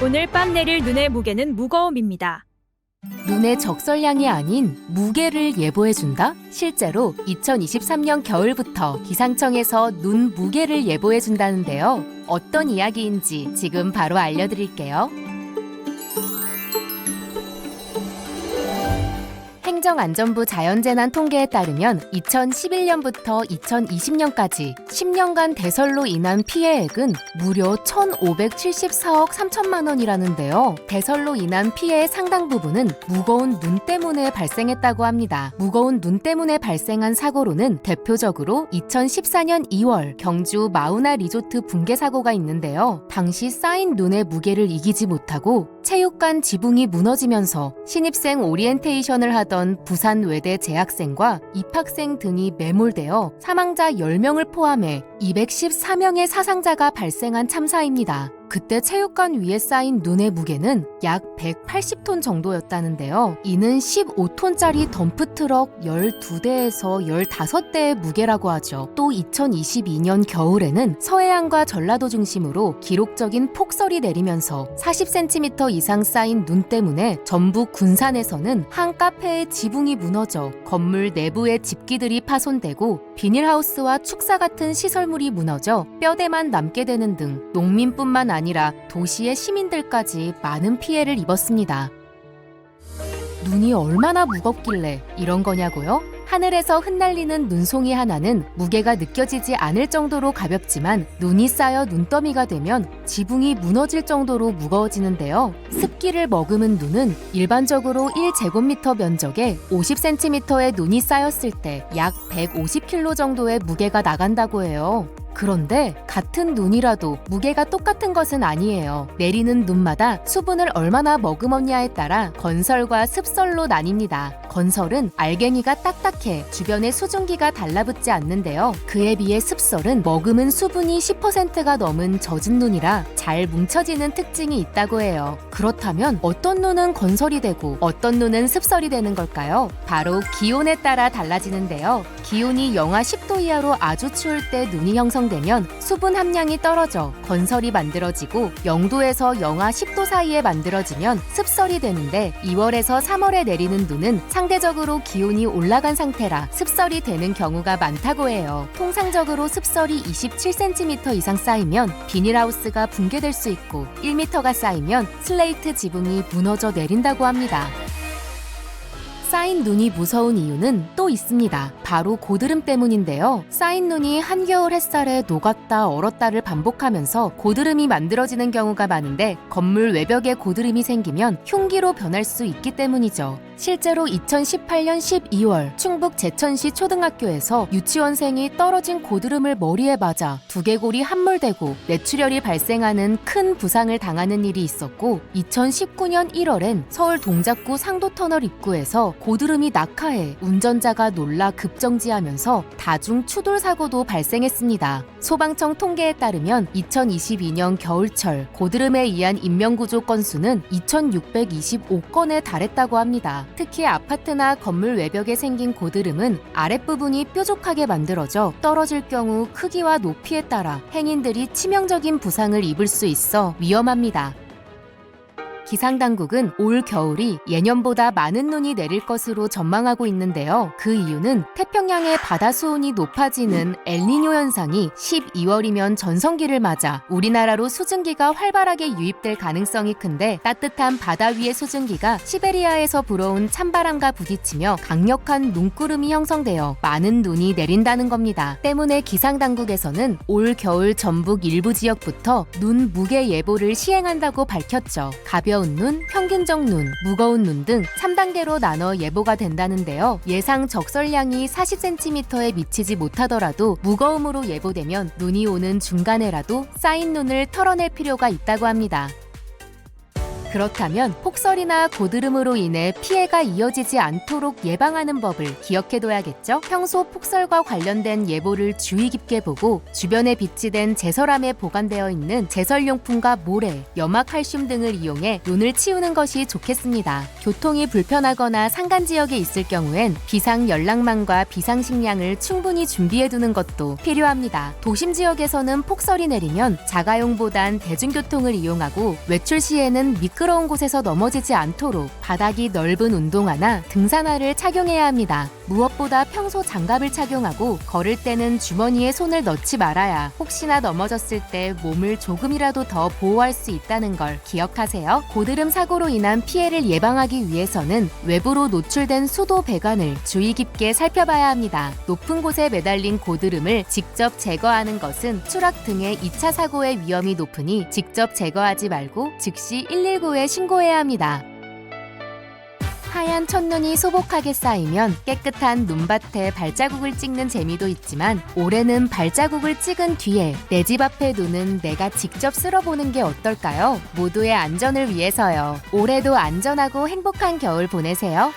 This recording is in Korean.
오늘 밤 내릴 눈의 무게는 무거움입니다. 눈의 적설량이 아닌 무게를 예보해준다? 실제로 2023년 겨울부터 기상청에서 눈 무게를 예보해준다는데요. 어떤 이야기인지 지금 바로 알려드릴게요. 행정안전부 자연재난 통계에 따르면 2011년부터 2020년까지 10년간 대설로 인한 피해액은 무려 1,574억 3천만 원이라는데요. 대설로 인한 피해의 상당 부분은 무거운 눈 때문에 발생했다고 합니다. 무거운 눈 때문에 발생한 사고로는 대표적으로 2014년 2월 경주 마우나 리조트 붕괴 사고가 있는데요. 당시 쌓인 눈의 무게를 이기지 못하고 체육관 지붕이 무너지면서 신입생 오리엔테이션을 하던 부산 외대 재학생과 입학생 등이 매몰되어 사망자 10명을 포함해 214명의 사상자가 발생한 참사입니다. 그때 체육관 위에 쌓인 눈의 무게는 약 180톤 정도였다는데요. 이는 15톤짜리 덤프트럭 12대에서 15대의 무게라고 하죠. 또 2022년 겨울에는 서해안과 전라도 중심으로 기록적인 폭설이 내리면서 40cm 이상 쌓인 눈 때문에 전북 군산에서는 한 카페의 지붕이 무너져 건물 내부의 집기들이 파손되고 비닐하우스와 축사 같은 시설물이 무너져 뼈대만 남게 되는 등 농민뿐만 아니라 도시의 시민들까지 많은 피해를 입었습니다. 눈이 얼마나 무겁길래 이런 거냐고요? 하늘에서 흩날리는 눈송이 하나는 무게가 느껴지지 않을 정도로 가볍지만 눈이 쌓여 눈더미가 되면 지붕이 무너질 정도로 무거워지는데요. 습기를 머금은 눈은 일반적으로 1제곱미터 면적에 50cm의 눈이 쌓였을 때 약 150kg 정도의 무게가 나간다고 해요. 그런데 같은 눈이라도 무게가 똑같은 것은 아니에요. 내리는 눈마다 수분을 얼마나 머금었냐에 따라 건설과 습설로 나뉩니다. 건설은 알갱이가 딱딱해 주변에 수증기가 달라붙지 않는데요. 그에 비해 습설은 머금은 수분이 10%가 넘은 젖은 눈이라 잘 뭉쳐지는 특징이 있다고 해요. 그렇다면 어떤 눈은 건설이 되고 어떤 눈은 습설이 되는 걸까요? 바로 기온에 따라 달라지는데요. 기온이 영하 10도 이하로 아주 추울 때 눈이 형성되면 수분 함량이 떨어져 건설이 만들어지고 0도에서 영하 10도 사이에 만들어지면 습설이 되는데 2월에서 3월에 내리는 눈은 상대적으로 기온이 올라간 상태라 습설이 되는 경우가 많다고 해요. 통상적으로 습설이 27cm 이상 쌓이면 비닐하우스가 붕괴될 수 있고 1m가 쌓이면 슬레이트 지붕이 무너져 내린다고 합니다. 쌓인 눈이 무서운 이유는 또 있습니다. 바로 고드름 때문인데요. 쌓인 눈이 한겨울 햇살에 녹았다 얼었다를 반복하면서 고드름이 만들어지는 경우가 많은데 건물 외벽에 고드름이 생기면 흉기로 변할 수 있기 때문이죠. 실제로 2018년 12월 충북 제천시 초등학교에서 유치원생이 떨어진 고드름을 머리에 맞아 두개골이 함몰되고 뇌출혈이 발생하는 큰 부상을 당하는 일이 있었고 2019년 1월엔 서울 동작구 상도터널 입구에서 고드름이 낙하해 운전자가 놀라 급정지하면서 다중 추돌 사고도 발생했습니다. 소방청 통계에 따르면 2022년 겨울철 고드름에 의한 인명구조 건수는 2,625건에 달했다고 합니다. 특히 아파트나 건물 외벽에 생긴 고드름은 아랫부분이 뾰족하게 만들어져 떨어질 경우 크기와 높이에 따라 행인들이 치명적인 부상을 입을 수 있어 위험합니다. 기상당국은 올 겨울이 예년보다 많은 눈이 내릴 것으로 전망하고 있는데요. 그 이유는 태평양의 바다 수온이 높아지는 엘니뇨 현상이 12월이면 전성기를 맞아 우리나라로 수증기가 활발하게 유입될 가능성이 큰데 따뜻한 바다 위의 수증기가 시베리아에서 불어온 찬바람과 부딪히며 강력한 눈구름이 형성되어 많은 눈이 내린다는 겁니다. 때문에 기상당국에서는 올 겨울 전북 일부 지역부터 눈 무게 예보를 시행한다고 밝혔죠. 가벼운 눈, 평균적 눈, 무거운 눈 등 3단계로 나눠 예보가 된다는데요. 예상 적설량이 40cm에 미치지 못하더라도 무거움으로 예보되면 눈이 오는 중간에라도 쌓인 눈을 털어낼 필요가 있다고 합니다. 그렇다면 폭설이나 고드름으로 인해 피해가 이어지지 않도록 예방하는 법을 기억해둬야겠죠? 평소 폭설과 관련된 예보를 주의 깊게 보고 주변에 비치된 제설함에 보관되어 있는 제설용품과 모래, 염화칼슘 등을 이용해 눈을 치우는 것이 좋겠습니다. 교통이 불편하거나 산간 지역에 있을 경우엔 비상 연락망과 비상 식량을 충분히 준비해두는 것도 필요합니다. 도심 지역에서는 폭설이 내리면 자가용보단 대중교통을 이용하고 외출 시에는 미끄러운 곳에서 넘어지지 않도록 바닥이 넓은 운동화나 등산화를 착용해야 합니다. 무엇보다 평소 장갑을 착용하고 걸을 때는 주머니에 손을 넣지 말아야 혹시나 넘어졌을 때 몸을 조금이라도 더 보호할 수 있다는 걸 기억하세요. 고드름 사고로 인한 피해를 예방하기 위해서는 외부로 노출된 수도 배관을 주의 깊게 살펴봐야 합니다. 높은 곳에 매달린 고드름을 직접 제거하는 것은 추락 등의 2차 사고의 위험이 높으니 직접 제거하지 말고 즉시 119에 신고해야 합니다. 하얀 첫눈이 소복하게 쌓이면 깨끗한 눈밭에 발자국을 찍는 재미도 있지만 올해는 발자국을 찍은 뒤에 내 집 앞의 눈은 내가 직접 쓸어보는 게 어떨까요? 모두의 안전을 위해서요. 올해도 안전하고 행복한 겨울 보내세요.